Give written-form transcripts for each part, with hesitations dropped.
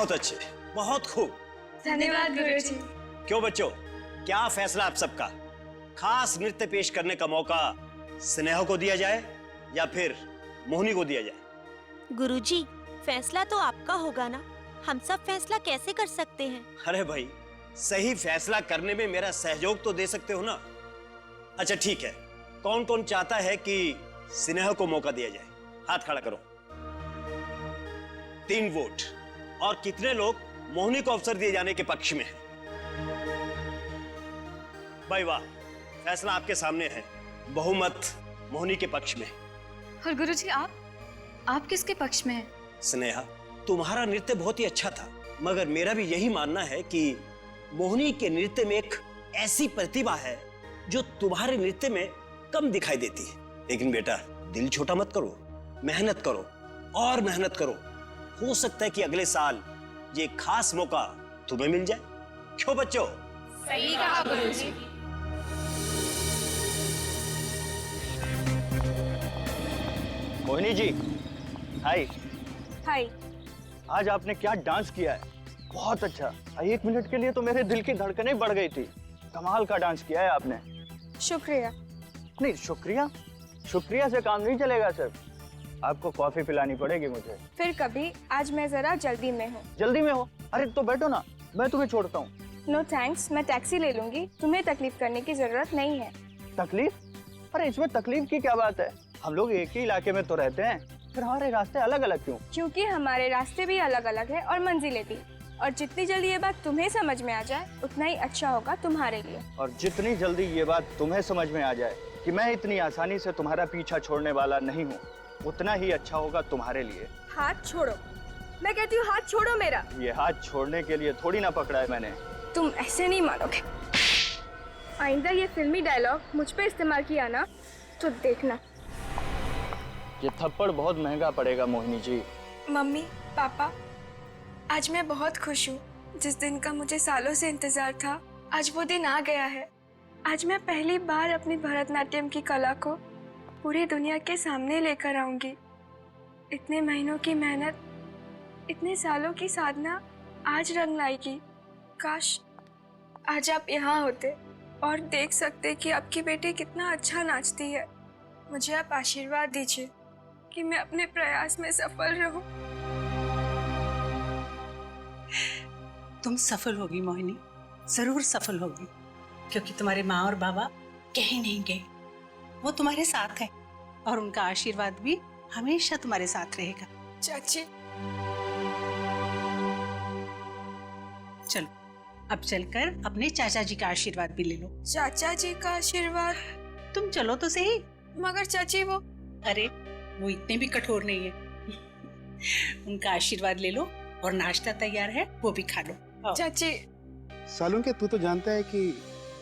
बहुत अच्छे, बहुत खूब। धन्यवाद गुरुजी। क्यों बच्चों, क्या फैसला आप सबका? खास नृत्य पेश करने का मौका स्नेहा को दिया जाए या फिर मोहिनी को दिया जाए? गुरुजी, फैसला तो आपका होगा ना, हम सब फैसला कैसे कर सकते हैं? अरे भाई, सही फैसला करने में मेरा सहयोग तो दे सकते हो ना। अच्छा ठीक है, कौन कौन चाहता है कि स्नेहा को मौका दिया जाए? हाथ खड़ा करो। 3 वोट। और कितने लोग मोहिनी को अवसर दिए जाने के पक्ष में हैं? भाई वाह, फैसला आपके सामने है, बहुमत मोहिनी के पक्ष में। और गुरुजी आप किसके पक्ष में हैं? स्नेहा, तुम्हारा नृत्य बहुत ही अच्छा था, मगर मेरा भी यही मानना है कि मोहिनी के नृत्य में एक ऐसी प्रतिभा है जो तुम्हारे नृत्य में कम दिखाई देती है। लेकिन बेटा, दिल छोटा मत करो, मेहनत करो और मेहनत करो। हो सकता है कि अगले साल ये खास मौका तुम्हें मिल जाए। क्यों बच्चों? सही कहा गुरुजी। मोहिनी जी, हाय। हाय। आज आपने क्या डांस किया है, बहुत अच्छा। 1 मिनट के लिए तो मेरे दिल की धड़कनें बढ़ गई थी। कमाल का डांस किया है आपने। शुक्रिया। नहीं, शुक्रिया से काम नहीं चलेगा सर। आपको कॉफी पिलानी पड़ेगी मुझे। फिर कभी, आज मैं जरा जल्दी में हूँ। जल्दी में हो? अरे तो बैठो ना, मैं तुम्हें छोड़ता हूँ। नो थैंक्स, मैं टैक्सी ले लूंगी, तुम्हें तकलीफ करने की जरूरत नहीं है। तकलीफ? अरे इसमें तकलीफ की क्या बात है, हम लोग एक ही इलाके में तो रहते हैं, फिर हमारे रास्ते अलग अलग क्यों? क्योंकि हमारे रास्ते भी अलग अलग है और मंजिलें भी। और जितनी जल्दी ये बात तुम्हें समझ में आ जाए उतना ही अच्छा होगा तुम्हारे लिए। और जितनी जल्दी ये बात तुम्हें समझ में आ जाए कि मैं इतनी आसानी से तुम्हारा पीछा छोड़ने वाला नहीं हूँ, उतना ही अच्छा होगा तुम्हारे लिए। हाथ छोड़ो, मैं कहती हूँ हाथ छोड़ो मेरा। ये हाथ छोड़ने के लिए थोड़ी ना पकड़ा है मैंने। तुम ऐसे नहीं मानोगे। आइंदा ये फिल्मी डायलॉग मुझ पे इस्तेमाल किया ना तो देखना। ये थप्पड़ बहुत महंगा पड़ेगा मोहिनी जी। मम्मी, पापा, आज मैं बहुत खुश हूँ। जिस दिन का मुझे सालों से इंतजार था, आज वो दिन आ गया है। आज मैं पहली बार अपनी भरतनाट्यम की कला को पूरी दुनिया के सामने लेकर आऊंगी। इतने महीनों की मेहनत, इतने सालों की साधना आज रंग लाएगी। काश आज आप यहाँ होते और देख सकते कि आपकी बेटी कितना अच्छा नाचती है। मुझे आप आशीर्वाद दीजिए कि मैं अपने प्रयास में सफल रहूं। तुम सफल होगी मोहिनी, जरूर सफल होगी, क्योंकि तुम्हारे माँ और बाबा कहीं नहीं गए, वो तुम्हारे साथ है और उनका आशीर्वाद भी हमेशा तुम्हारे साथ रहेगा। चाची, चलो अब चलकर अपने चाचा जी का आशीर्वाद भी ले लो। चाचा जी का आशीर्वाद? तुम चलो तो सही। मगर चाची वो... अरे वो इतने भी कठोर नहीं है। उनका आशीर्वाद ले लो और नाश्ता तैयार है, वो भी खा लो। चाची। सालून के, तू तो जानता है कि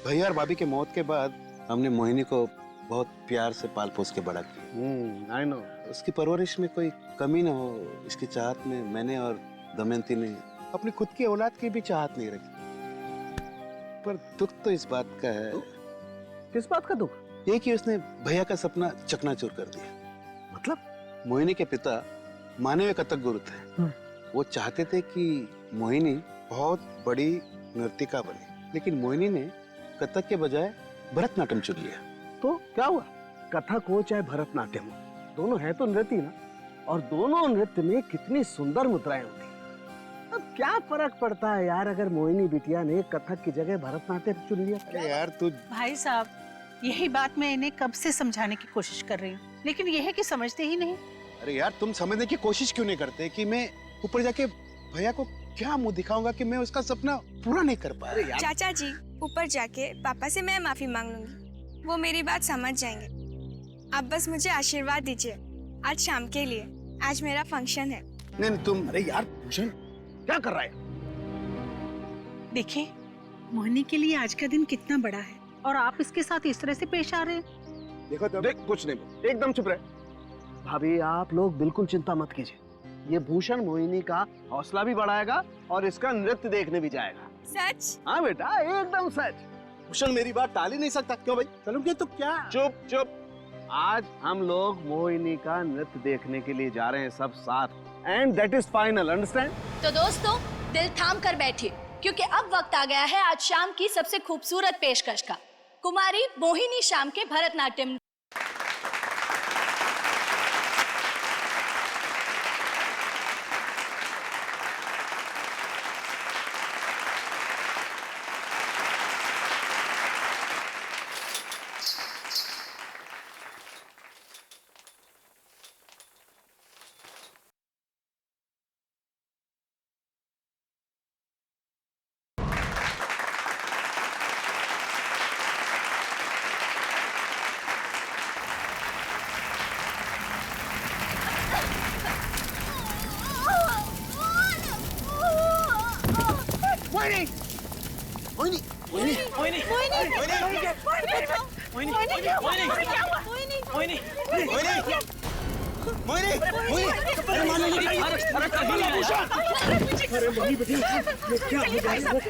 भैया और भाभी के मौत के बाद हमने मोहिनी को बहुत प्यार से पाल पोस के बड़ा किया। आई नो, उसकी परवरिश में कोई कमी ना हो, इसकी चाहत में मैंने और दमयंती ने अपनी खुद की औलाद की भी चाहत नहीं रखी। पर दुख तो इस बात का है। किस बात का दुख? ये कि उसने भैया का सपना चकनाचूर कर दिया। मतलब? मोहिनी के पिता मानवीय कथक गुरु थे। वो चाहते थे कि मोहिनी बहुत बड़ी नर्तिका बने, लेकिन मोहिनी ने कथक के बजाय भरतनाट्यम चुन लिया। तो क्या हुआ? कथक हो चाहे भरतनाट्यम हो, दोनों है तो नृत्य ना, और दोनों नृत्य में कितनी सुंदर मुद्राएं होती हैं। अब क्या फर्क पड़ता है यार अगर मोहिनी बिटिया ने कथक की जगह भरतनाट्यम चुन लिया? अरे यार तू... भाई साहब, यही बात मैं इन्हें कब से समझाने की कोशिश कर रही हूँ, लेकिन यह है कि समझते ही नहीं। अरे यार, तुम समझने की कोशिश क्यों नहीं करते कि मैं ऊपर जाके भैया को क्या मुंह दिखाऊंगा कि मैं उसका सपना पूरा नहीं कर पाया। चाचा जी, ऊपर जाके पापा से मैं माफी मांग लूंगी, वो मेरी बात समझ जाएंगे। आप बस मुझे आशीर्वाद दीजिए आज शाम के लिए। आज मेरा फंक्शन है। नहीं तुम... अरे यार भूषण, क्या कर रहा है? देखिए, मोहिनी के लिए आज का दिन कितना बड़ा है और आप इसके साथ इस तरह से पेश आ रहे हैं। देखो तो देख, कुछ नहीं, एकदम चुप रहे। भाभी, आप लोग बिल्कुल चिंता मत कीजिए, ये भूषण मोहिनी का हौसला भी बढ़ाएगा और इसका नृत्य देखने भी जाएगा। सच? हाँ बेटा, एकदम सच। भूषण मेरी बात टाल ही नहीं सकता। क्यों भाई? चलो क्या? तो क्या? चुप। आज हम लोग मोहिनी का नृत्य देखने के लिए जा रहे हैं, सब साथ। And that is final, understand? तो दोस्तों दिल थाम कर बैठिए, क्योंकि अब वक्त आ गया है आज शाम की सबसे खूबसूरत पेशकश का। कुमारी मोहिनी श्याम के भरतनाट्यम।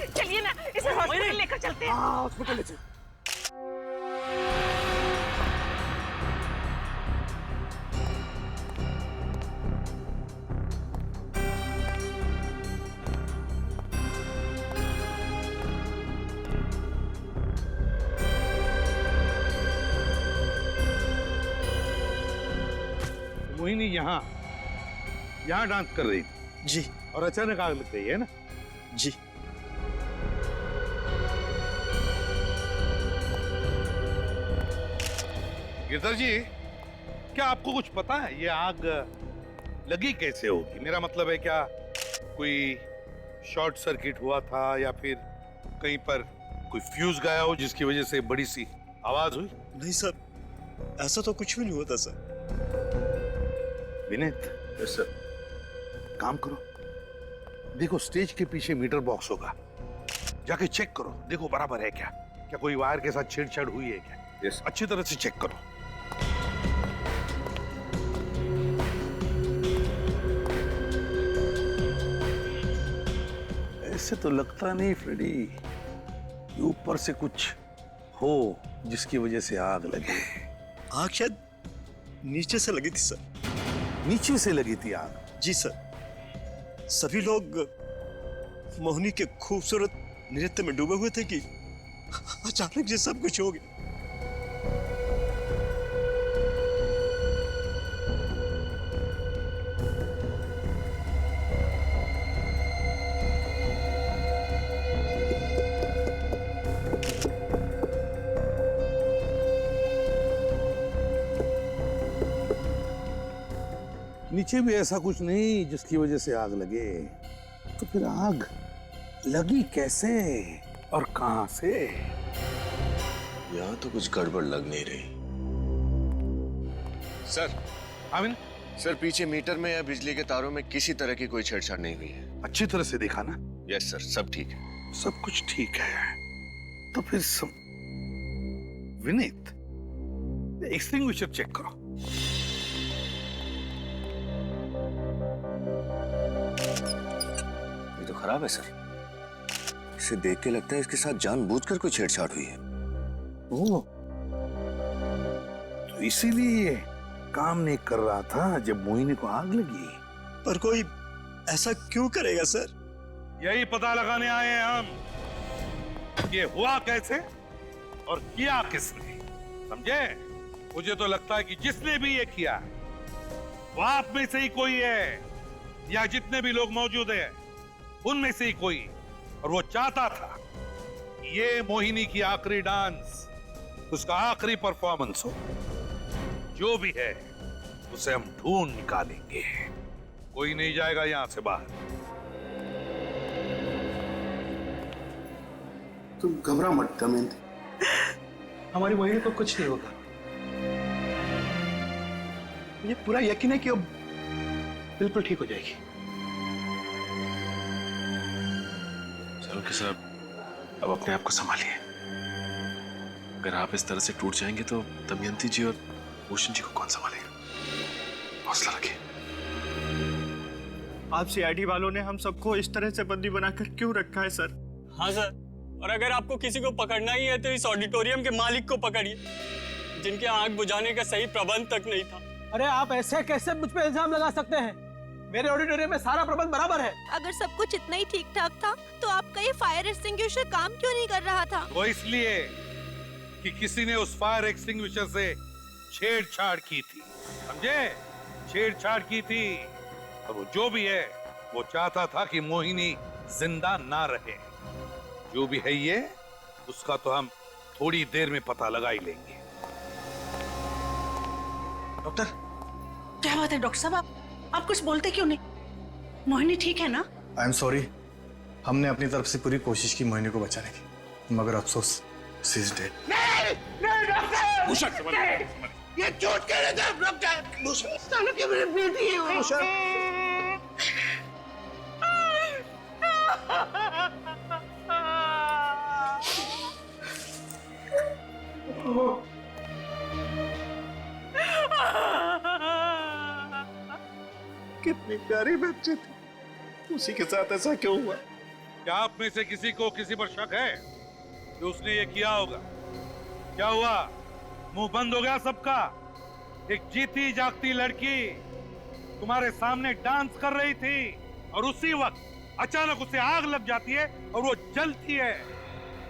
चलिए ना, इसे हॉस्पिटल लेकर चलते हैं। हॉस्पिटल ले चल। मोहिनी यहाँ डांस कर रही थी जी। और अचानक आग लग गई है ना? जी। गिरधर जी, क्या आपको कुछ पता है ये आग लगी कैसे होगी? मेरा मतलब है क्या कोई शॉर्ट सर्किट हुआ था या फिर कहीं पर कोई फ्यूज गया हो जिसकी वजह से बड़ी सी आवाज हुई? नहीं सर, ऐसा तो कुछ भी नहीं होता सर। विनीत, सर, काम करो, देखो स्टेज के पीछे मीटर बॉक्स होगा, जाके चेक करो, देखो बराबर है क्या, क्या कोई वायर के साथ छेड़छाड़ हुई है क्या? यस, अच्छी तरह से चेक करो। ऐसे तो लगता नहीं फ्रेडी कि ऊपर से कुछ हो जिसकी वजह से आग लगे। आग शायद नीचे से लगी थी सर। नीचे से लगी थी आग? जी सर, सभी लोग मोहिनी के खूबसूरत नृत्य में डूबे हुए थे कि अचानक ये सब कुछ हो गया। नीचे भी ऐसा कुछ नहीं जिसकी वजह से आग लगे, तो फिर आग लगी कैसे और कहां से? यहाँ तो कुछ गड़बड़ लग नहीं रही। सर। आमिन? सर, पीछे मीटर में या बिजली के तारों में किसी तरह की कोई छेड़छाड़ नहीं हुई है। अच्छी तरह से देखा ना? यस सर, सब ठीक है। सब कुछ ठीक है तो फिर सब। विनीत, एक्सटिंग्विशर चेक करो। ये तो खराब है सर, इसे देख के लगता है इसके साथ जानबूझकर कोई छेड़छाड़ हुई है। ओह, तो इसीलिए ये काम नहीं कर रहा था जब मोहिनी को आग लगी। पर कोई ऐसा क्यों करेगा सर? यही पता लगाने आए हैं हम, ये हुआ कैसे और किया किसने, समझे? मुझे तो लगता है कि जिसने भी ये किया वो आप में से ही कोई है, या जितने भी लोग मौजूद हैं उनमें से ही कोई, और वो चाहता था ये मोहिनी की आखिरी डांस, उसका आखिरी परफॉर्मेंस हो। जो भी है उसे हम ढूंढ निकालेंगे, कोई नहीं जाएगा यहां से बाहर। तुम घबरा मत दमयंती, हमारी मोहिनी को कुछ नहीं होगा। मुझे पूरा यकीन है कि अब बिल्कुल ठीक हो जाएगी। चालुक्य साहब, अब अपने आप को संभालिए। अगर आप इस तरह से टूट जाएंगे तो दमयंती जी और भूषण जी को कौन संभालेगा? हौसला रखिए। आप सीआईडी वालों ने हम सबको इस तरह से बंदी बनाकर क्यों रखा है सर? हाँ सर, और अगर आपको किसी को पकड़ना ही है तो इस ऑडिटोरियम के मालिक को पकड़िए, जिनके आग बुझाने का सही प्रबंध तक नहीं था। अरे आप ऐसे कैसे मुझ पे इल्जाम लगा सकते हैं? मेरे ऑडिटोरियम में सारा प्रबंध बराबर है। अगर सब कुछ इतना ही ठीक ठाक था तो आपका ये फायर एक्सटिंग्विशर काम क्यों नहीं कर रहा था? वो इसलिए कि किसी ने उस फायर एक्सटिंग्विशर से छेड़छाड़ की थी, समझे? छेड़छाड़ की थी। अब वो जो भी है, वो चाहता था कि मोहिनी जिंदा ना रहे। जो भी है ये, उसका तो हम थोड़ी देर में पता लगा ही लेंगे। डॉक्टर, क्या बात है डॉक्टर साहब? आप कुछ बोलते क्यों नहीं? मोहिनी ठीक है ना? आई एम सॉरी, हमने अपनी तरफ से पूरी कोशिश की मोहिनी को बचाने की, मगर अफसोस शी इज डेड। नहीं डॉक्टर, ये झूठ कह रहे थे डॉक्टर। सालों की मेरी बेटी है वो। कितनी प्यारी बच्ची थी, उसी के साथ ऐसा क्यों हुआ? क्या आप में से किसी को किसी पर शक है कि उसने ये किया होगा? क्या हुआ? मुंह बंद हो गया सबका? एक जीती जागती लड़की तुम्हारे सामने डांस कर रही थी और उसी वक्त अचानक उसे आग लग जाती है और वो जलती है,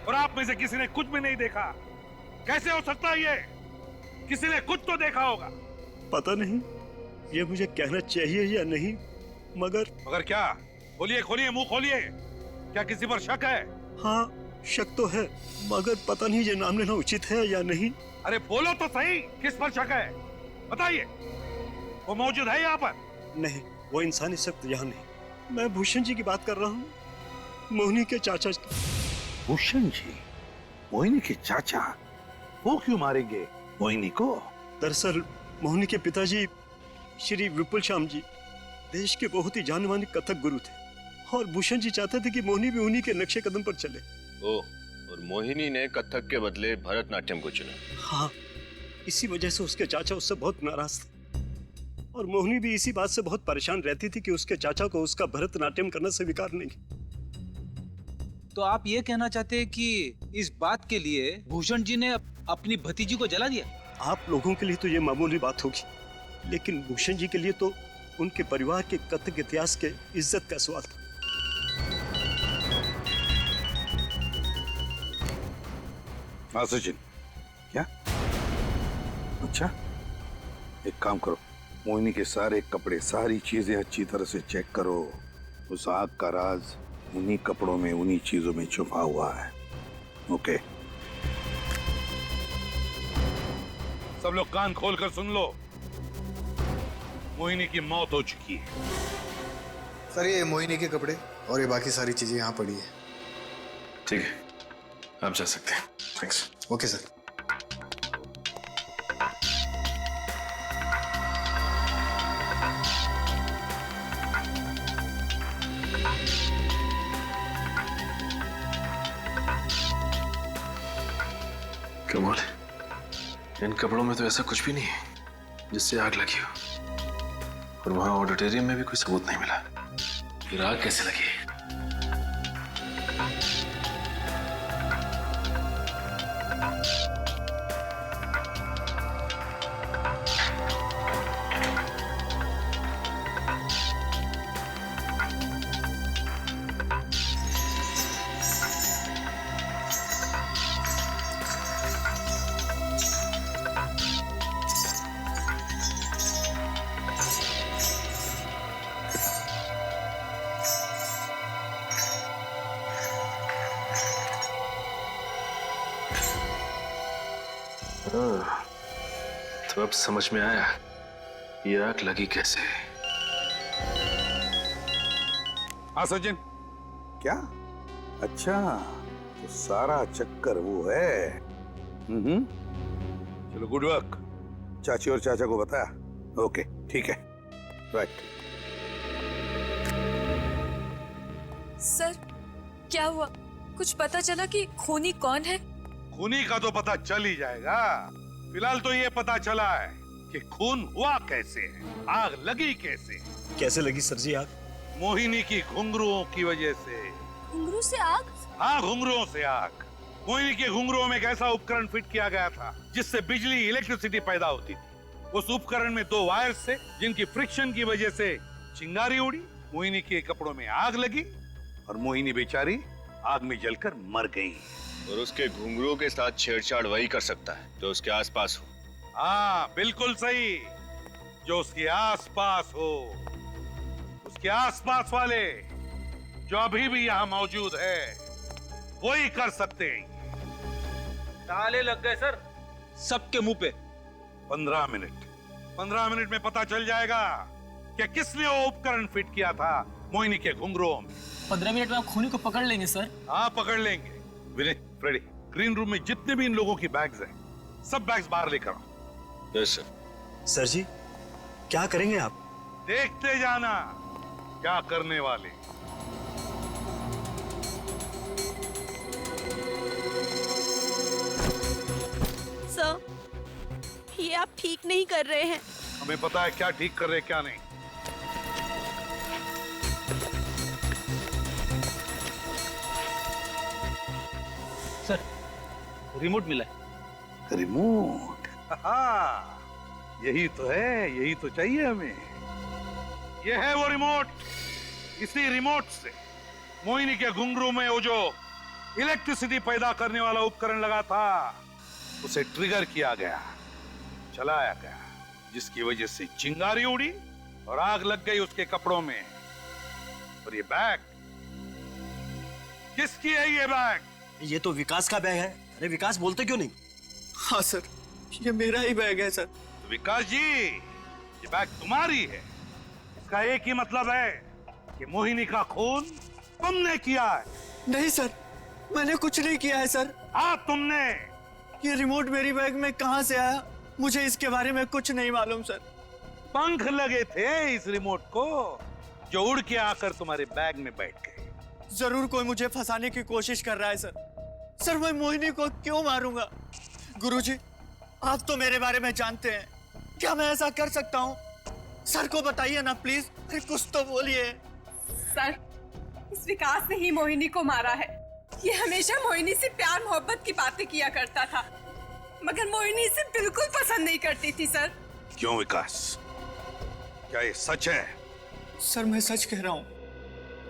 और आप में से किसी ने कुछ भी नहीं देखा। कैसे हो सकता है ये? किसी ने कुछ तो देखा होगा। पता नहीं ये मुझे कहना चाहिए या नहीं, मगर क्या? खोलिए खोलिए, मुंह खोलिए। क्या किसी पर शक है? हाँ, शक तो है, मगर पता नहीं ये नाम लेना उचित है या नहीं। अरे बोलो तो सही, किस पर शक है? बताइए। वो मौजूद है यहाँ पर? नहीं, वो इंसान इस वक्त यहाँ नहीं। मैं भूषण जी की बात कर रहा हूँ, मोहिनी के चाचा। भूषण जी? मोहिनी के चाचा? वो क्यों मारेंगे मोहिनी को? दरअसल मोहिनी के पिताजी श्री विपुल श्याम जी देश के बहुत ही जाने माने कथक गुरु थे, और भूषण जी चाहते थे कि मोहिनी भी उन्हीं के नक्शे कदम पर चले। और मोहिनी ने कथक के बदले भरतनाट्यम को चुना। हाँ, इसी वजह से उसके चाचा उससे बहुत नाराज थे, और मोहिनी भी इसी बात से बहुत परेशान रहती थी कि उसके चाचा को उसका भरतनाट्यम करना स्वीकार नहीं। तो आप ये कहना चाहते हैं कि इस बात के लिए भूषण जी ने अपनी भतीजी को जला दिया? आप लोगों के लिए तो ये मामूली बात होगी, लेकिन भूषण जी के लिए तो उनके परिवार के कथक इतिहास के इज्जत का सवाल था। हाँ सचिन, क्या? अच्छा, एक काम करो, मोहिनी के सारे कपड़े, सारी चीजें अच्छी तरह से चेक करो। उस आग का राज उन्हीं कपड़ों में, उन्हीं चीजों में छुपा हुआ है। ओके, सब लोग कान खोलकर सुन लो। मोहिनी की मौत हो चुकी है। सर, ये मोहिनी के कपड़े और ये बाकी सारी चीजें यहाँ पड़ी है। ठीक है, आप जा सकते हैं। थैंक्स। Okay sir. कमाल है, इन कपड़ों में तो ऐसा कुछ भी नहीं है जिससे आग लगी हो, और वहां ऑडिटोरियम में भी कोई सबूत नहीं मिला। फिर आग कैसे लगी? तो अब समझ में आया ये आग लगी कैसे। हाँ सचिन, क्या? अच्छा, तो सारा चक्कर वो है। चलो, गुड वर्क। चाची और चाचा को बताया? ओके, ठीक है, राइट। सर, क्या हुआ? कुछ पता चला कि खूनी कौन है? खूनी का तो पता चल ही जाएगा। फिलहाल तो ये पता चला है कि खून हुआ कैसे है, आग लगी कैसे। कैसे लगी सर जी आग? मोहिनी की घुंघरुओं की वजह से। घुंघरू से आग? हाँ, घुंघरुओं से आग। मोहिनी के घुंघरुओं में एक ऐसा उपकरण फिट किया गया था जिससे बिजली, इलेक्ट्रिसिटी पैदा होती थी। उस उपकरण में 2 वायर्स थे जिनकी फ्रिक्शन की वजह से चिंगारी उड़ी, मोहिनी के कपड़ों में आग लगी और मोहिनी बेचारी आग में जलकर मर गई। और उसके घुंघरूओं के साथ छेड़छाड़ वही कर सकता है जो उसके आसपास हो। हाँ बिल्कुल सही, जो उसके आसपास हो। उसके आसपास वाले जो अभी भी यहाँ मौजूद है वही कर सकते हैं। ताले लग गए सर सबके मुंह पे। 15 मिनट में पता चल जाएगा कि किसने वो उपकरण फिट किया था मोहिनी के घुंघरूओं में। 15 मिनट में आप खूनी को पकड़ लेंगे सर? हाँ पकड़ लेंगे। विनय, फ्रेडी, ग्रीन रूम में जितने भी इन लोगों की बैग्स हैं, सब बैग्स बाहर लेकर आओ। Yes sir. सर जी क्या करेंगे आप? देखते जाना क्या करने वाले। सर, ये आप ठीक नहीं कर रहे हैं। हमें पता है क्या ठीक कर रहे क्या नहीं। सर रिमोट मिला है। रिमोट? हाँ, यही तो है, यही तो चाहिए हमें। यह है वो रिमोट। इसी रिमोट से मोहिनी के घुंघरू में वो जो इलेक्ट्रिसिटी पैदा करने वाला उपकरण लगा था उसे ट्रिगर किया गया, चलाया गया, जिसकी वजह से चिंगारी उड़ी और आग लग गई उसके कपड़ों में। और ये बैग किसकी है? ये बैग ये तो विकास का बैग है। अरे विकास बोलते क्यों नहीं? हाँ सर, ये मेरा ही बैग है सर। तो विकास जी, ये बैग तुम्हारी है। इसका एक ही मतलब है कि मोहिनी का खून तुमने किया है। नहीं सर, मैंने कुछ नहीं किया है सर। हाँ तुमने। ये रिमोट मेरी बैग में कहाँ से आया, मुझे इसके बारे में कुछ नहीं मालूम सर। पंख लगे थे इस रिमोट को जो उड़ के आकर तुम्हारे बैग में बैठ गए। जरूर कोई मुझे फंसाने की कोशिश कर रहा है सर। सर मैं मोहिनी को क्यों मारूंगा? गुरुजी, आप तो मेरे बारे में जानते हैं, क्या मैं ऐसा कर सकता हूँ? सर को बताइए ना प्लीज, कुछ तो बोलिए। सर, इस विकास ने ही मोहिनी को मारा है। ये हमेशा मोहिनी से प्यार मोहब्बत की बातें किया करता था, मगर मोहिनी इसे बिल्कुल पसंद नहीं करती थी सर। क्यों विकास, क्या ये सच है? सर मैं सच कह रहा हूँ,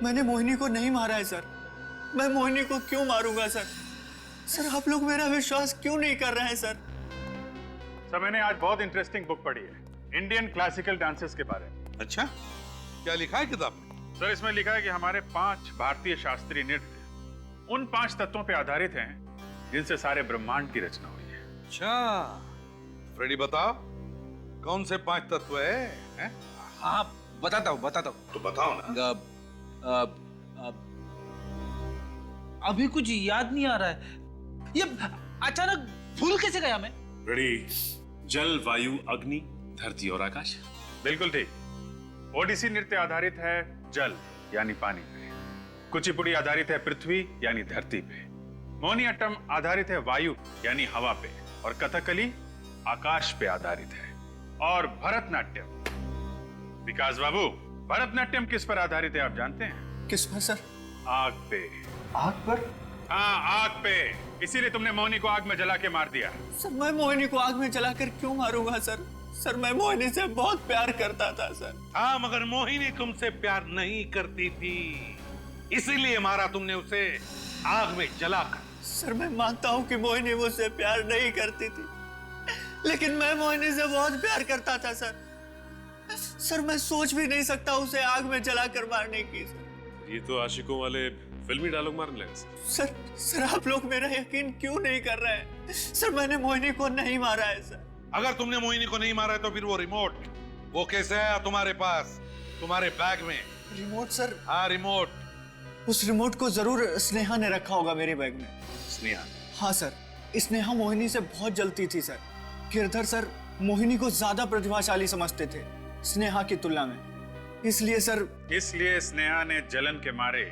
मैंने मोहिनी को नहीं मारा है सर। मैं मोहिनी को क्यों मारूंगा सर? सर आप लोग मेरा विश्वास क्यों नहीं कर रहे हैं सर? सर मैंने आज बहुत इंटरेस्टिंग बुक पढ़ी है, इंडियन क्लासिकल डांसेस के बारे में। अच्छा, क्या लिखा है किताब में? सर इसमें लिखा है कि हमारे 5 भारतीय शास्त्रीय नृत्य उन 5 तत्वों पे आधारित हैं जिनसे सारे ब्रह्मांड की रचना हुई है। अच्छा, फ्रेडी बताओ कौन से 5 तत्व है? हाँ बताता हूँ तो बताओ ना। अभी कुछ याद नहीं आ रहा है। ये अचानक भूल कैसे गया मैं? रेडी, जल, वायु, अग्नि, धरती और आकाश। बिल्कुल ठीक। ओडिसी नृत्य आधारित है जल यानी पानी पे, कुचिपुड़ी आधारित है पृथ्वी यानी धरती पे, मोहिनीअट्टम आधारित है वायु यानी हवा पे, और कथकली आकाश पे आधारित है। और भरतनाट्यम, विकास बाबू, भरतनाट्यम किस पर आधारित है आप जानते हैं? किस पर सर? आग पे। आग पर? हाँ आग पे, इसीलिए तुमने मोहिनी को आग में जला के मार दिया। सर मैं मोहिनी को आग में जलाकर क्यों मारूंगा सर? सर मैं मोहिनी से बहुत प्यार करता था सर। हाँ मगर मोहिनी तुमसे प्यार नहीं करती थी, इसीलिए मारा तुमने उसे आग में जलाकर। सर मैं मानता हूँ कि मोहिनी मुझसे प्यार नहीं करती थी, लेकिन मैं मोहिनी से बहुत प्यार करता था सर। सर मैं सोच भी नहीं सकता उसे आग में जलाकर मारने की। ये तो आशिकों वाले फिल्मी डायलॉग मारने लगे। सर आप लोग मेरा यकीन क्यों नहीं कर रहे हैं? सर मैंने मोहिनी को नहीं मारा है सर। अगर तुमने मोहिनी को नहीं मारा है तो फिर वो रिमोट, वो कैसे आया तुम्हारे पास, तुम्हारे बैग में? Remote sir? हाँ रिमोट। उस रिमोट को जरूर स्नेहा ने रखा होगा मेरे बैग में। स्नेहा? हाँ सर, स्नेहा मोहिनी से बहुत जलती थी सर। गिरधर सर मोहिनी को ज्यादा प्रतिभाशाली समझते थे स्नेहा की तुलना में, इसलिए सर। इसलिए स्नेहा ने जलन के मारे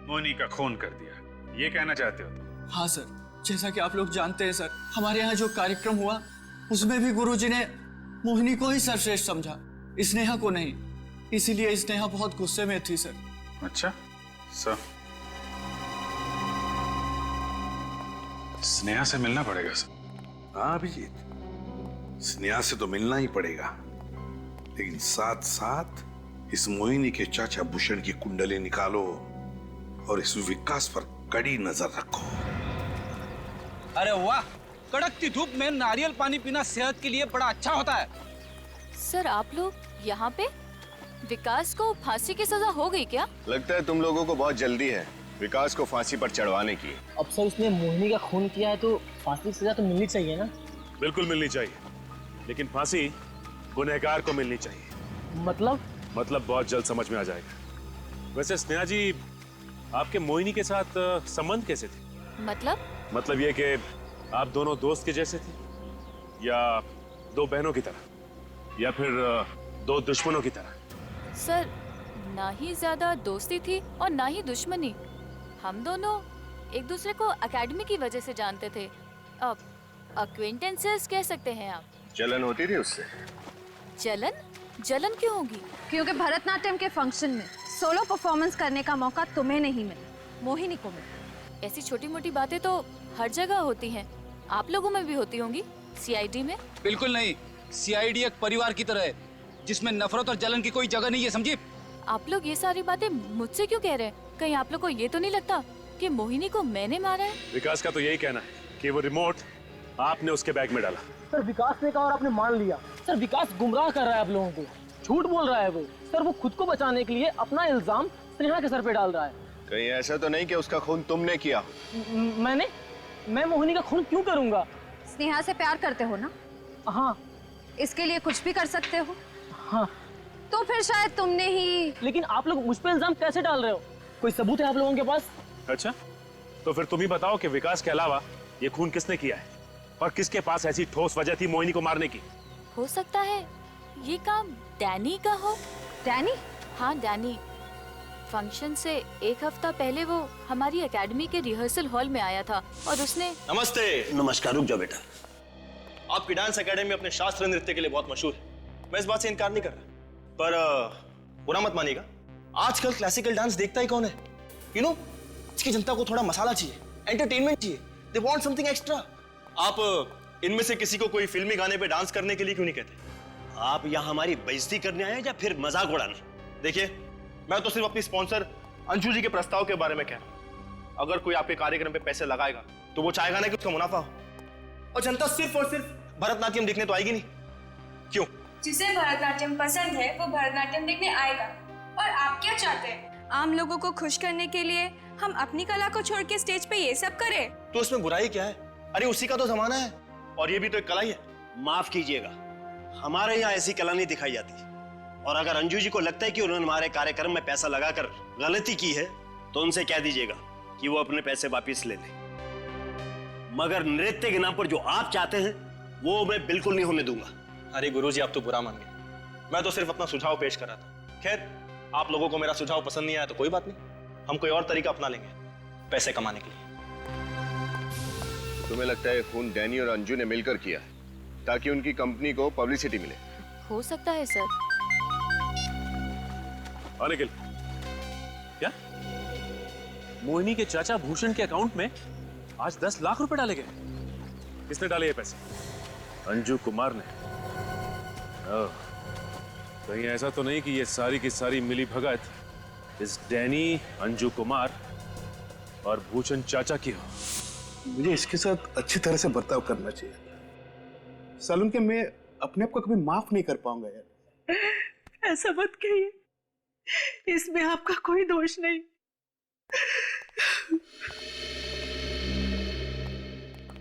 मोहिनी का खून कर दिया, ये कहना चाहते हो तुम? हाँ सर, जैसा कि आप लोग जानते हैं सर, हमारे यहाँ जो कार्यक्रम हुआ उसमें भी गुरुजी ने मोहिनी को ही सर्वश्रेष्ठ समझा, स्नेहा को नहीं। इसीलिए स्नेहा बहुत गुस्से में थी सर। अच्छा सर, स्नेहा से मिलना पड़ेगा सर। हाँ अभिजीत, स्नेहा से तो मिलना ही पड़ेगा, लेकिन साथ साथ इस मोहिनी के चाचा भूषण की कुंडली निकालो और इस विकास पर कड़ी नजर रखो। अरे वाह, कड़कती धूप में नारियल पानी पीना सेहत के लिए बड़ा अच्छा होता है। सर आप लोग यहाँ पे? विकास को फांसी की सजा हो गई क्या? लगता है तुम लोगों को बहुत जल्दी है विकास को फांसी पर चढ़वाने की। अब सर उसने मोहिनी का खून किया है तो फांसी की सजा तो मिलनी चाहिए ना? बिल्कुल मिलनी चाहिए, लेकिन फांसी गुनहगार को मिलनी चाहिए। मतलब बहुत जल्द समझ में आ जाएगा। वैसे स्नेहा जी, आपके मोहिनी के साथ संबंध कैसे थे? मतलब ये कि आप दोनों दोस्त के जैसे थे या दो बहनों की तरह या फिर दो दुश्मनों की तरह? सर ना ही ज्यादा दोस्ती थी और ना ही दुश्मनी। हम दोनों एक दूसरे को एकेडमी की वजह से जानते थे। अब अक्वेंटेंसेस कह सकते हैं आप। जलन होती थी उससे? जलन क्यों होगी? क्योंकि भरतनाट्यम के फंक्शन में सोलो परफॉर्मेंस करने का मौका तुम्हें नहीं मिला, मोहिनी को मिला। ऐसी छोटी मोटी बातें तो हर जगह होती हैं, आप लोगों में भी होती होंगी। सीआईडी में? बिल्कुल नहीं, सीआईडी एक परिवार की तरह है जिसमें नफरत और जलन की कोई जगह नहीं है, समझी? आप लोग ये सारी बातें मुझसे क्यों कह रहे हैं? कहीं आप लोग को ये तो नहीं लगता कि मोहिनी को मैंने मारा है? विकास का तो यही कहना है कि वो रिमोट आपने उसके बैग में डाला। सर विकास ने कहा और आपने मान लिया। सर विकास गुमराह कर रहा है आप लोगों को, झूठ बोल रहा है वो। सर वो खुद को बचाने के लिए अपना इल्जाम स्नेहा के सर पे डाल रहा है। कहीं ऐसा तो नहीं कि उसका खून तुमने किया? मैं मोहिनी का खून क्यों करूंगा? स्नेहा से प्यार करते हो ना? हाँ। इसके लिए कुछ भी कर सकते हो? हाँ। तो फिर शायद तुमने ही। लेकिन आप लोग मुझ पे इल्जाम कैसे डाल रहे हो? कोई सबूत है आप लोगों के पास? अच्छा, तो फिर तुम ही बताओ कि विकास के अलावा ये खून किसने किया है और किसके पास ऐसी ठोस वजह थी मोहिनी को मारने की? हो सकता है ये काम डैनी का हो। डैनी? हाँ डैनी। फंक्शन से एक हफ्ता पहले वो हमारी एकेडमी के रिहर्सल हॉल में आया था और उसने। नमस्ते। नमस्कार। रुक जाओ बेटा। आपकी डांस एकेडमी अपने शास्त्रीय नृत्य के लिए बहुत मशहूर है, मैं इस बात से इनकार नहीं कर रहा, पर बुरा मत मानिएगा, आजकल क्लासिकल डांस देखता ही कौन है? यू नो, इसकी जनता को थोड़ा मसाला चाहिए, एंटरटेनमेंट चाहिए, दे वांट समथिंग एक्स्ट्रा। आप इनमें से किसी को कोई फिल्मी गाने पे डांस करने के लिए क्यों नहीं कहते? आप यहाँ हमारी बेइज्जती करने आए या फिर मजाक उड़ाने? देखिए, मैं तो सिर्फ अपनी स्पॉन्सर अंशु जी के प्रस्ताव के बारे में कह रहा हूँ। अगर कोई आपके कार्यक्रम पे पैसे लगाएगा तो वो चाहेगा ना कि उसका मुनाफा हो, और जनता सिर्फ और सिर्फ भरतनाट्यम देखने तो आएगी नहीं। क्यों? जिसे भरतनाट्यम पसंद है वो भरतनाट्यम देखने आएगा। और आप क्या चाहते हैं? आम लोगों को खुश करने के लिए हम अपनी कला को छोड़ के स्टेज पे ये सब करें? तो उसमें बुराई क्या है? अरे उसी का तो जमाना है, और ये भी तो एक कला ही है। माफ कीजिएगा, हमारे यहाँ ऐसी कला नहीं दिखाई जाती। और अगर अंजू जी को लगता है कि उन्होंने हमारे कार्यक्रम में पैसा लगाकर गलती की है तो उनसे कह दीजिएगा कि वो अपने पैसे वापस ले लें। मगर नृत्य के नाम पर जो आप चाहते हैं वो मैं बिल्कुल नहीं होने दूंगा। अरे गुरुजी, आप तो बुरा मान गए, मैं तो सिर्फ अपना सुझाव पेश कर रहा था। खैर, आप लोगों को मेरा सुझाव पसंद नहीं आया तो कोई बात नहीं, हम कोई और तरीका अपना लेंगे पैसे कमाने के लिए। तुम्हें लगता है खून डैनी और अंजू ने मिलकर किया ताकि उनकी कंपनी को पब्लिसिटी मिले? हो सकता है सर। निखिल, क्या मोहिनी के चाचा भूषण के अकाउंट में आज 10 लाख रुपए डाले गए? किसने डाले ये पैसे? अंजू कुमार ने। कहीं ऐसा तो नहीं कि ये सारी की सारी मिली भगत इस डैनी, अंजू कुमार और भूषण चाचा की हो? मुझे इसके साथ अच्छी तरह से बर्ताव करना चाहिए। सालून के मैं अपने आप को कभी माफ नहीं कर पाऊंगा यार। ऐसा मत कहिए, इसमें आपका कोई दोष नहीं।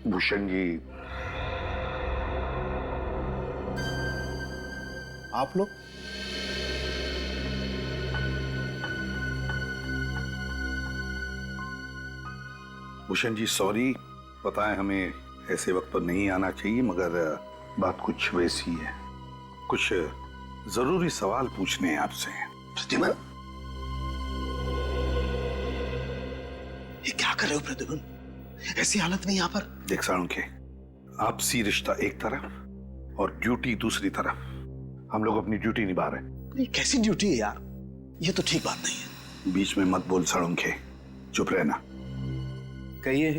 भूषण जी, आप लोग भूषण जी सॉरी, पता है हमें ऐसे वक्त पर नहीं आना चाहिए, मगर बात कुछ वैसी है। कुछ जरूरी सवाल पूछने हैं आपसे। प्रतिभा, ये क्या कर रहे हो प्रतिभा? ऐसी हालत में यहाँ पर? देख साळुंखे, आपसी रिश्ता एक तरफ और ड्यूटी दूसरी तरफ। हम लोग अपनी ड्यूटी निभा रहे हैं। ये कैसी ड्यूटी है यार? ये तो ठीक बात नहीं है। बीच में मत बोल साळुंखे, चुप रहना। कहिए,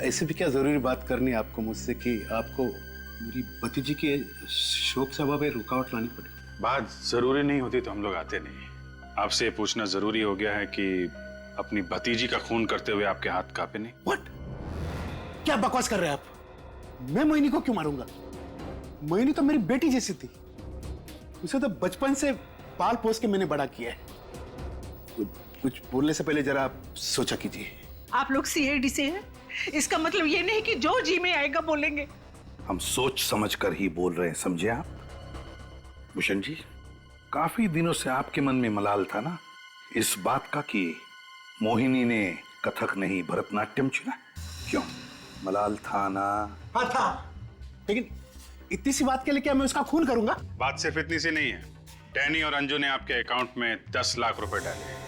ऐसे भी क्या जरूरी बात करनी आपको मुझसे कि आपको मेरी भतीजी के शोक सभा में रुकावट लानी पड़ी? बात जरूरी नहीं होती तो हम लोग आते नहीं। आपसे पूछना जरूरी हो गया है कि अपनी भतीजी का खून करते हुए आपके हाथ कांपे नहीं? व्हाट? क्या बकवास कर रहे हैं आप? मैं मोहिनी को क्यों मारूंगा? मोहिनी तो मेरी बेटी जैसी थी। उसे तो बचपन से पाल पोस के मैंने बड़ा किया है। कुछ बोलने से पहले जरा आप सोचा कीजिए। आप लोग सीआईडी से हैं, इसका मतलब ये नहीं कि जो जी में आएगा बोलेंगे। हम सोच समझ कर ही बोल रहे हैं, समझे आप? भूषण जी, काफी दिनों से आपके मन में मलाल था ना इस बात का कि मोहिनी ने कथक नहीं भरतनाट्यम चुना। क्यों? मलाल था ना? हाँ था, लेकिन इतनी सी बात के लिए क्या मैं उसका खून करूंगा? बात सिर्फ इतनी सी नहीं है। डैनी और अंजू ने आपके अकाउंट में 10 लाख रुपए डाले।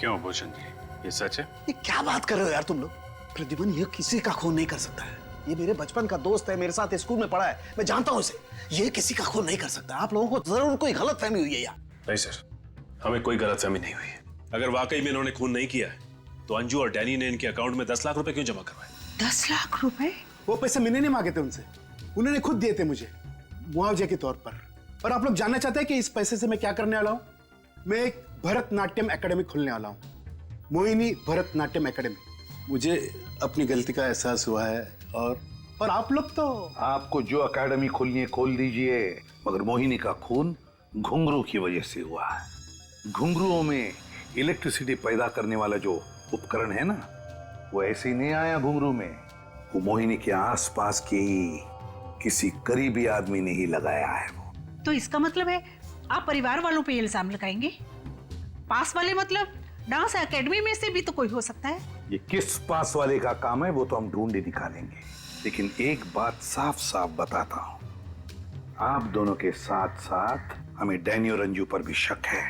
क्यों भूषण जी, ये सच है? ये क्या बात कर रहे हो यार तुम लोग? प्रद्युमन ये किसी का खून नहीं कर सकता है। ये मेरे बचपन का दोस्त है, मेरे साथ स्कूल में पढ़ा है, मैं जानता हूँ इसे। ये किसी का खून नहीं कर सकता। आप लोगों को जरूर कोई गलतफहमी हुई है यार। नहीं सर, हमें कोई गलतफहमी नहीं हुई है। अगर वाकई में इन्होंने खून नहीं किया है तो अंजू और डैनी ने इनके अकाउंट में 10 लाख रुपए क्यों जमा करवाए? 10 लाख रुपए? वो पैसे मैंने नहीं मांगे थे उनसे, उन्होंने खुद दिए थे मुझे मुआवजे के तौर पर। और आप लोग जानना चाहते हैं कि इस पैसे से मैं क्या करने वाला हूँ? मैं एक भरतनाट्यम एकेडमी खोलने वाला हूँ, मोहिनी भरतनाट्यम एकेडमी। मुझे अपनी गलती का एहसास हुआ है और आप लोग तो आपको जो एकेडमी खोलनी है खोल लीजिए, मगर मोहिनी का खून घुंघरू की वजह से हुआ है। घुंघरुओं में इलेक्ट्रिसिटी पैदा करने वाला जो उपकरण है ना, वो ऐसे ही नहीं आया घुंघरू में, वो मोहिनी के आसपास के ही किसी करीबी आदमी ने ही लगाया है वो। तो इसका मतलब है आप परिवार वालों पे इल्जाम लगाएंगे? पास वाले मतलब डांस एकेडमी में से भी तो कोई हो सकता है। ये किस पास वाले का काम है वो तो हम ढूंढ ही निकालेंगे, लेकिन एक बात साफ साफ बताता हूं, आप दोनों के साथ साथ हमें डैनी और अंजू पर भी शक है।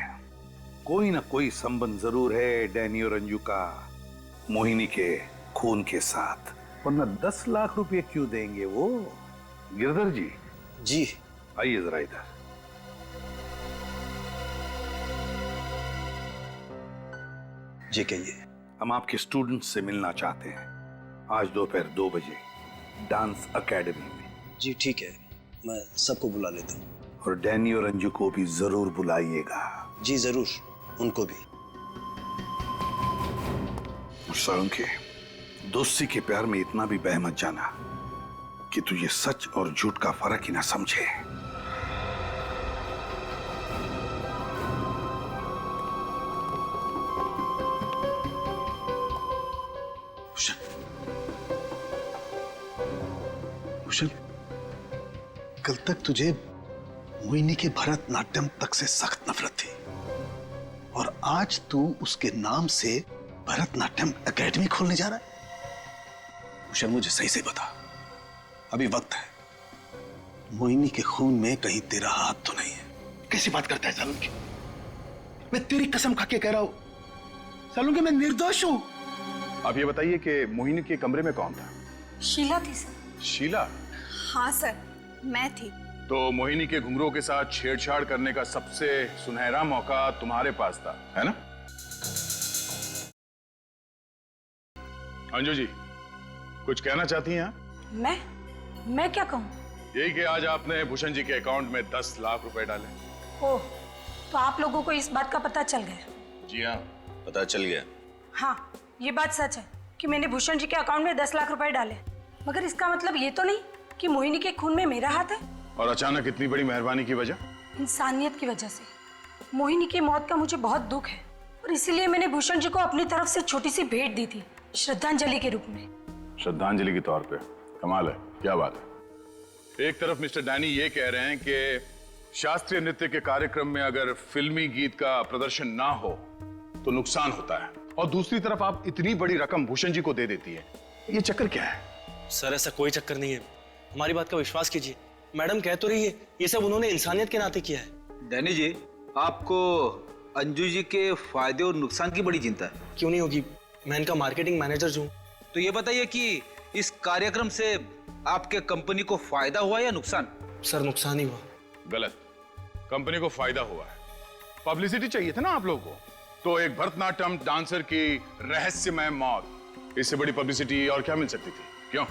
कोई ना कोई संबंध जरूर है डैनी और अंजू का मोहिनी के खून के साथ, वरना 10 लाख रुपए क्यों देंगे वो? गिरधर जी। जी आइए जरा इधर। जी कहिए। हम आपके स्टूडेंट्स से मिलना चाहते हैं आज दोपहर 2 बजे डांस एकेडमी में। जी ठीक है, मैं सबको बुला लेता हूँ। और डैनी और अंजू को भी जरूर बुलाइएगा। जी जरूर, उनको भी। के दोस्ती के प्यार में इतना भी बह मत जाना कि तू ये सच और झूठ का फर्क ही ना समझे। भूषण, कल तक तुझे मोहिनी के भरतनाट्यम तक से सख्त नफरत थी और आज तू उसके नाम से भरतनाट्यम एकेडमी खोलने जा रहा है। भूषण मुझे सही से बता, अभी वक्त है। मोहिनी के खून में कहीं तेरा हाथ तो नहीं है? कैसी बात करता है सालुंकी? मैं तेरी कसम खा के कह रहा हूं सालुंकी, मैं निर्दोष हूं। आप ये बताइए कि मोहिनी के कमरे में कौन था? शीला थी सर। शीला? हाँ सर, मैं थी। तो मोहिनी के घुंघरूओं के साथ छेड़छाड़ करने का सबसे सुनहरा मौका तुम्हारे पास था, है ना? अंजू जी, कुछ कहना चाहती हैं आप? मैं क्या कहूँ? यही कि आज आपने भूषण जी के अकाउंट में 10 लाख रुपए डाले। ओह, तो आप लोगों को इस बात का पता चल गया? जी हाँ, पता चल गया। हाँ, ये बात सच है कि मैंने भूषण जी के अकाउंट में 10 लाख रुपए डाले, मगर इसका मतलब ये तो नहीं कि मोहिनी के खून में मेरा हाथ है। और अचानक इतनी बड़ी मेहरबानी की वजह? इंसानियत की वजह से। मोहिनी की मौत का मुझे बहुत दुख है और इसीलिए मैंने भूषण जी को अपनी तरफ से छोटी सी भेंट दी थी, श्रद्धांजलि के रूप में। श्रद्धांजलि के तौर पे? कमाल है, क्या बात है। एक तरफ मिस्टर डैनी ये कह रहे हैं कि शास्त्रीय नृत्य के कार्यक्रम में अगर फिल्मी गीत का प्रदर्शन ना हो तो नुकसान होता है, और दूसरी तरफ आप इतनी बड़ी रकम भूषण जी को दे देती है। ये चक्कर क्या है? सर ऐसा कोई चक्कर नहीं है, हमारी बात का विश्वास कीजिए। मैडम कह तो रही है ये सब उन्होंने इंसानियत के नाते किया है। डैनी जी, आपको अंजू जी के फायदे और नुकसान की बड़ी चिंता है? क्यों नहीं होगी, मैं इनका मार्केटिंग मैनेजर हूँ। तो ये बताइए कि इस कार्यक्रम से आपके कंपनी को फायदा हुआ या नुकसान? सर नुकसान ही हुआ। गलत, कंपनी को फायदा हुआ है। पब्लिसिटी चाहिए था ना आप लोगों को, तो एक भरतनाट्यम डांसर की रहस्यमय मौत, इससे बड़ी पब्लिसिटी और क्या मिल सकती थी? क्यों?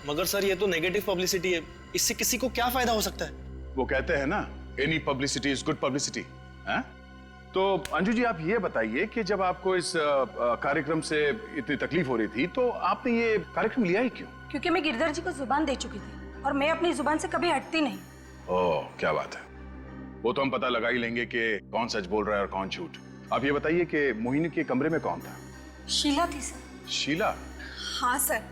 मगर सर ये तो नेगेटिव पब्लिसिटी है, इससे किसी को क्या फायदा हो सकता है? वो कहते हैं ना any publicity is good publicity. हाँ? तो अंजू जी, आप ये बताइए कि जब आपको इस कार्यक्रम से इतनी तकलीफ हो रही थी तो आपने ये कार्यक्रम लिया ही क्यों? क्योंकि मैं गिरधर जी को जुबान दे चुकी थी और मैं अपनी जुबान से कभी हटती नहीं। ओह, क्या बात है। वो तो हम पता लगा ही लेंगे कि कौन सच बोल रहा है और कौन झूठ। आप ये बताइए कि मोहिनी के कमरे में कौन था? शीला थी सर। शीला? हाँ सर,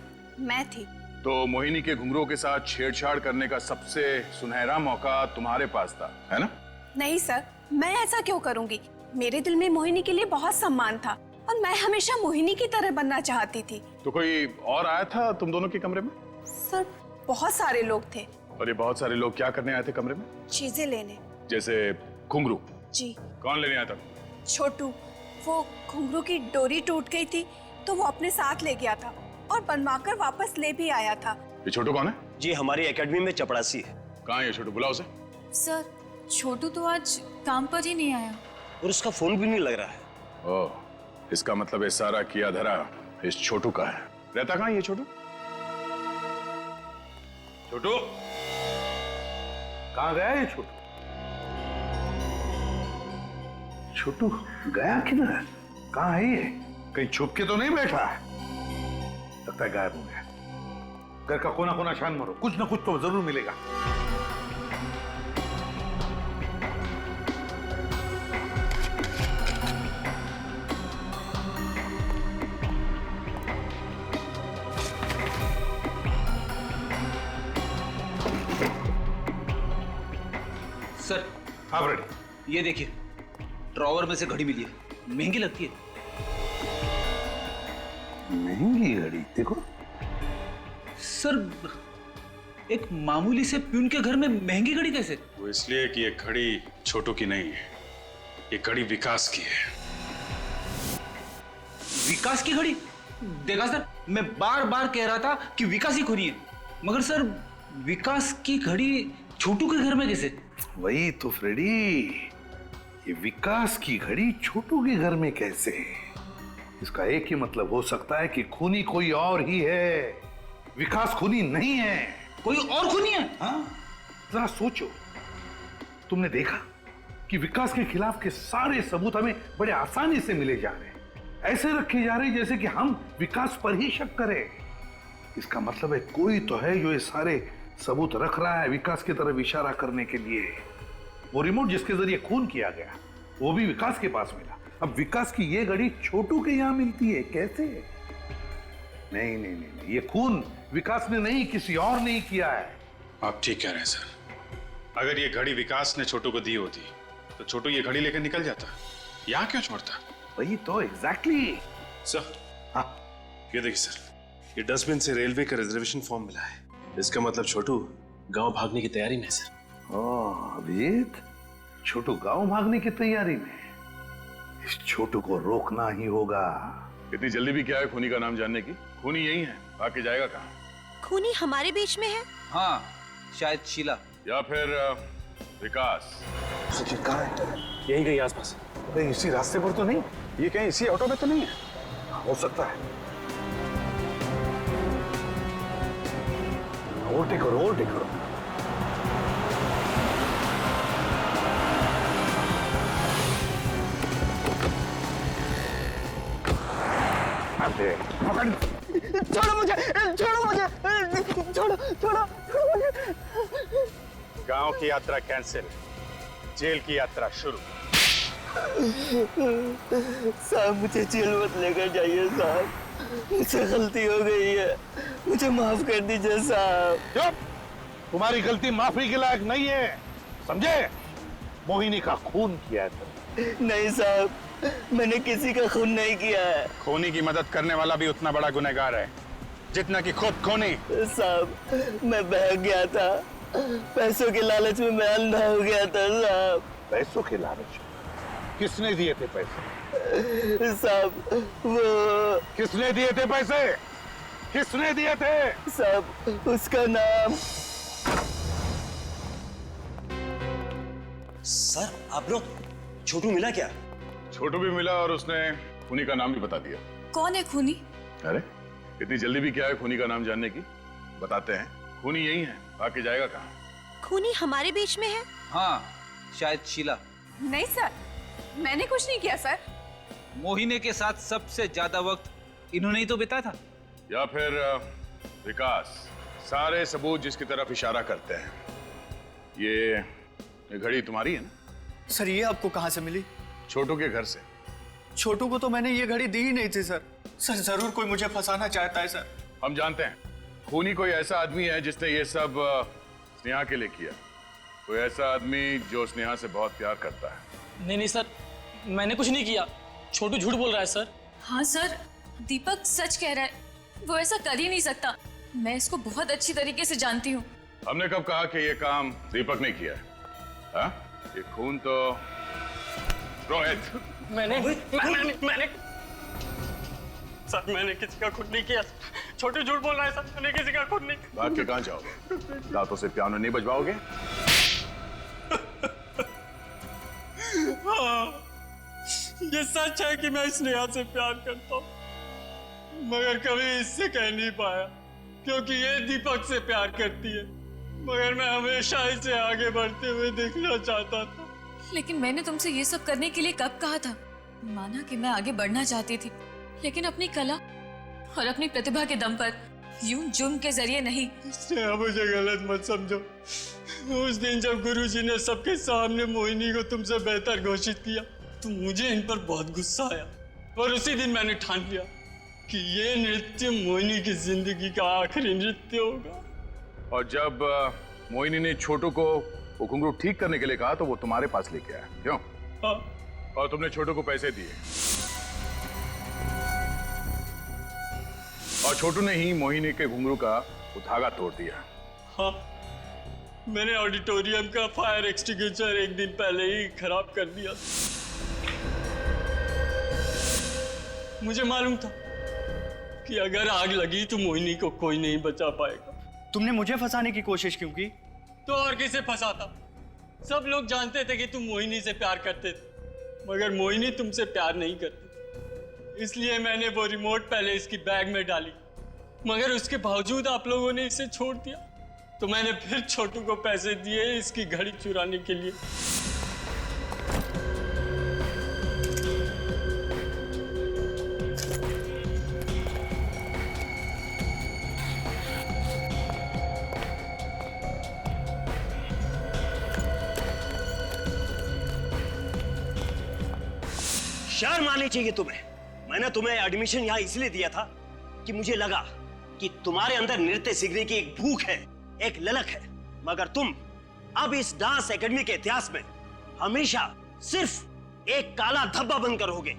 मैं थी। तो मोहिनी के घुंघरूओं के साथ छेड़छाड़ करने का सबसे सुनहरा मौका तुम्हारे पास था, है ना? नहीं सर, मैं ऐसा क्यों करूंगी? मेरे दिल में मोहिनी के लिए बहुत सम्मान था और मैं हमेशा मोहिनी की तरह बनना चाहती थी। तो कोई और आया था तुम दोनों के कमरे में? सर, बहुत सारे लोग थे। और ये बहुत सारे लोग क्या करने आए थे कमरे में? चीजें लेने। जैसे घुंघरू? जी। कौन लेने आया था? छोटू। वो घुंघरू की डोरी टूट गई थी तो वो अपने साथ ले गया था और बनवाकर वापस ले भी आया था। ये छोटू कौन है? जी, हमारी एकेडमी में चपड़ासी है। कहाँ है ये छोटू? बुलाओ उसे। सर, छोटू तो आज काम पर ही नहीं आया और उसका फोन भी नहीं लग रहा है। ओह, इसका मतलब ये सारा किया धरा इस छोटू का है। रहता कहाँ ये छोटू? छोटू कहाँ गया ये छोटू? छोटू गया किधर? कहाँ है ये? कहीं छुप के तो नहीं बैठा? लगता है गायब हो गया। घर का कोना कोना छान मारो, कुछ ना कुछ तो जरूर मिलेगा। सर, आप रेडी? ये देखिए, ड्रॉवर में से घड़ी मिली है, महंगी लगती है। महंगी घड़ी? देखो सर, एक मामूली से प्यून के घर में महंगी घड़ी कैसे? वो इसलिए कि ये घड़ी छोटू की नहीं है, ये घड़ी विकास की है। विकास की घड़ी? देखा सर, मैं बार बार कह रहा था कि विकास ही खोनी है, मगर सर विकास की घड़ी छोटू के घर में कैसे? वही तो फ्रेडी, ये विकास की घड़ी छोटू के घर में कैसे? इसका एक ही मतलब हो सकता है कि खूनी कोई और ही है, विकास खूनी नहीं है। कोई और खूनी है? हाँ, जरा सोचो। तुमने देखा कि विकास के खिलाफ के सारे सबूत हमें बड़े आसानी से मिले जा रहे हैं, ऐसे रखे जा रहे हैं जैसे कि हम विकास पर ही शक करें। इसका मतलब है कोई तो है जो ये सारे सबूत रख रहा है विकास की तरफ इशारा करने के लिए। वो रिमोट जिसके जरिए खून किया गया वो भी विकास के पास मिला। अब विकास की ये घड़ी छोटू के यहां मिलती है, कैसे? नहीं नहीं नहीं, नहीं। ये खून विकास ने नहीं, किसी और ने किया है। आप ठीक कह रहे हैं सर। अगर ये घड़ी विकास ने छोटू को दी होती तो छोटू ये घड़ी लेकर निकल जाता, यहाँ क्यों छोड़ता? वही तो, एग्जैक्टली। सर, हाँ, ये देखिए सर, ये डस्टबिन से रेलवे का रिजर्वेशन फॉर्म मिला है। इसका मतलब छोटू गांव भागने की तैयारी में है सर। अभिजीत, छोटू गांव भागने की तैयारी में? इस छोटू को रोकना ही होगा। इतनी जल्दी भी क्या है खूनी का नाम जानने की? खूनी यही है, आके जाएगा कहाँ? खूनी हमारे बीच में है? हाँ, शायद शीला या फिर विकास। सचिन कहाँ है? यहीं कहीं आसपास। कहीं इसी रास्ते पर तो नहीं? ये कहीं इसी ऑटो में तो नहीं है? हो सकता है। ओवरटेक करो, ओवरटेक करो। छोड़ो मुझे, छोड़ो मुझे, छोड़ो छोड़ो छोड़ो मुझे। गांव की यात्रा कैंसिल, जेल की यात्रा शुरू। साहब, मुझे जेल मत लेकर जाइए साहब, मुझसे गलती हो गई है, मुझे माफ कर दीजिए साहब। चुप! तुम्हारी गलती माफी के लायक नहीं है, समझे? मोहिनी का खून किया है तुमने। नहीं साहब, मैंने किसी का खून नहीं किया है। खूनी की मदद करने वाला भी उतना बड़ा गुनहगार है जितना कि खुद खूनी। साहब, मैं बहक गया था, पैसों के लालच में मैं अंधा हो गया था साहब। पैसों के लालच? किसने दिए थे पैसे? साहब, वो किसने दिए थे पैसे? किसने दिए थे? साहब, उसका नाम। सर, आप लोग छोटू मिला क्या? छोटू भी मिला और उसने खूनी का नाम भी बता दिया। कौन है खूनी? अरे, इतनी जल्दी भी क्या है खूनी का नाम जानने की? बताते हैं, खूनी यही है, आके जाएगा कहाँ? खूनी हमारे बीच में है? हाँ, शायद शीला। नहीं सर, मैंने कुछ नहीं किया सर। मोहिनी के साथ सबसे ज्यादा वक्त इन्होंने ही तो बिताया था। या फिर विकास, सारे सबूत जिसकी तरफ इशारा करते हैं, ये घड़ी तुम्हारी है ना? सर ये आपको कहां से मिली? छोटू के घर से। छोटू को तो मैंने ये घड़ी दी ही नहीं थी सर। सर जरूर कोई मुझे फंसाना चाहता है सर। हम जानते हैं खूनी कोई ऐसा आदमी है जिसने ये सब स्नेहा के लिए किया। कोई ऐसा आदमी जो स्नेहा से बहुत प्यार करता है। नहीं सर, मैंने कुछ नहीं किया। छोटू झूठ बोल रहा है सर। हाँ सर, दीपक सच कह रहा है, वो ऐसा कर ही नहीं सकता। मैं इसको बहुत अच्छी तरीके से जानती हूँ। हमने कब कहा कि ये काम दीपक ने किया है? हाँ? ये खून तो रोहित। मैंने सर, मैंने किसी का खून नहीं किया। छोटू झूठ बोल रहा है सर, मैंने किसी का खून नहीं किया। भाग के कहां जाओगे? दांतों से पियानो नहीं बजवाओगे? हाँ, ये सच है कि मैं स्नेहा से प्यार करता हूँ, मगर कभी इससे कह नहीं पाया क्योंकि ये दीपक से प्यार करती है। मगर मैं हमेशा इसे आगे बढ़ते हुए देखना चाहता था। लेकिन मैंने तुमसे ये सब करने के लिए कब कहा था? माना कि मैं आगे बढ़ना चाहती थी, लेकिन अपनी कला और अपनी प्रतिभा के दम पर, यूं जुर्म के जरिए नहीं। स्नेहा, मुझे गलत मत समझो। उस दिन जब गुरुजी ने सबके सामने मोहिनी को तुमसे बेहतर घोषित किया तो मुझे इन पर बहुत गुस्सा आया, और उसी दिन मैंने ठान लिया कि ये नृत्य मोहिनी की जिंदगी का आखिरी नृत्य होगा। और जब मोहिनी ने छोटू को वो घुंघरू ठीक करने के लिए कहा तो वो तुम्हारे पास लेके आया, क्यों? हाँ। और तुमने छोटू को पैसे दिए, और छोटू ने ही मोहिनी के घुंघरू का वो धागा तोड़ दिया। हाँ, मैंने ऑडिटोरियम का फायर एक्सटिंग्विशर एक दिन पहले ही खराब कर दिया। मुझे मालूम था कि अगर आग लगी तो मोहिनी को कोई नहीं बचा पाएगा। तुमने मुझे फंसाने की कोशिश क्यों की? तो और किसे फंसाता? सब लोग जानते थे कि तुम मोहिनी से प्यार करते थे, मगर मोहिनी तुमसे प्यार नहीं करती। इसलिए मैंने वो रिमोट पहले इसकी बैग में डाली, मगर उसके बावजूद आप लोगों ने इसे छोड़ दिया। तो मैंने फिर छोटू को पैसे दिए इसकी घड़ी चुराने के लिए। शर्म आनी चाहिए तुम्हें। मैंने तुम्हें एडमिशन यहाँ इसलिए दिया था कि मुझे लगा कि तुम्हारे अंदर नृत्य सीखने की एक भूख है, एक ललक है। मगर तुम अब इस डांस एकेडमी के इतिहास में हमेशा सिर्फ एक काला धब्बा बनकर रहोगे।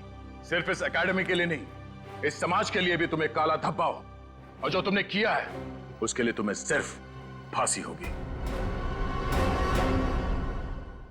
सिर्फ इस एकेडमी के लिए नहीं, इस समाज के लिए भी तुम एक काला धब्बा हो, और जो तुमने किया है उसके लिए तुम्हें सिर्फ फांसी होगी।